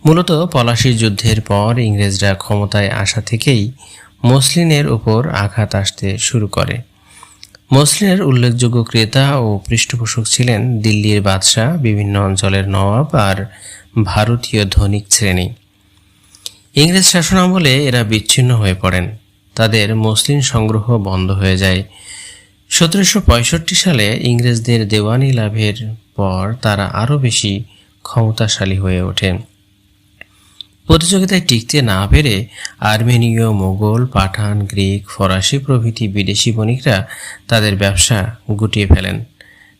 মূলত পলাশির যুদ্ধের পর ইংরেজরা ক্ষমতায় আসা থেকেই মসলিনের উপর আঘাত আসতে শুরু করে। মসলিনের উল্লেখযোগ্য ক্রেতা ও পৃষ্ঠপোষক ছিলেন দিল্লির বাদশাহ, বিভিন্ন অঞ্চলের নবাব আর ভারতীয় ধনিক শ্রেণী। ইংরেজ শাসনামলে এরা বিচ্ছিন্ন হয়ে পড়েন, তাদের মসলিন সংগ্রহ বন্ধ হয়ে যায়। 1765 সালে ইংরেজদের দেওয়ানি লাভের পর তারা আরও বেশি ক্ষমতাশালী হয়ে ওঠে। প্রতিযোগিতায় টিকতে না পেরে আর্মেনীয়, মোগল, পাঠান, গ্রিক, ফরাসি প্রভৃতি বিদেশি বণিকরা তাদের ব্যবসা গুটিয়ে ফেলেন।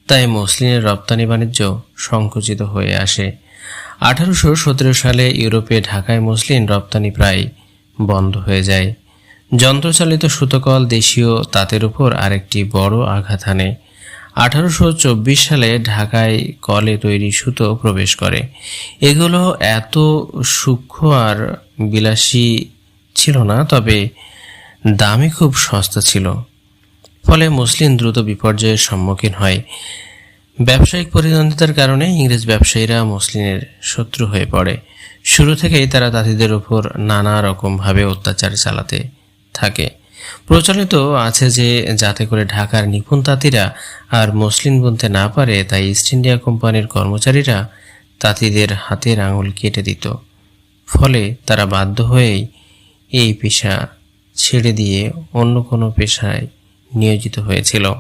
তাই মসলিনের রপ্তানি বাণিজ্য সংকুচিত হয়ে আসে। 1817 সালে ইউরোপে ঢাকায় মসলিন রপ্তানি প্রায় বন্ধ হয়ে যায়। যন্ত্রচালিত সুতোকল দেশীয় তাঁতের উপর আরেকটি বড় আঘাত হানে। 1824 সালে ঢাকায় কলে তৈরি সুতো প্রবেশ করে। এগুলো এত সূক্ষ্ম আর বিলাসী ছিল না, তবে দামে খুব সস্তা ছিল। ফলে মসলিন দ্রুত বিপর্যয়ের সম্মুখীন হয়। ব্যবসায়িক প্রতিদ্বন্দ্বিতার কারণে ইংরেজ ব্যবসায়ীরা মসলিনের শত্রু হয়ে পড়ে। শুরু থেকেই তারা তাঁতিদের উপর নানা রকমভাবে অত্যাচার চালাতে থাকে। প্রচলিত আছে যে যাতে করে ঢাকার নিপুণ তাঁতিরা আর মসলিন বুনতে না পারে, তাই ইস্ট ইন্ডিয়া কোম্পানির কর্মচারীরা তাঁতিদের হাতের আঙুল কেটে দিত। ফলে তারা বাধ্য হয়েই এই পেশা ছেড়ে দিয়ে অন্য কোনো পেশায় নিয়োজিত হয়েছিল।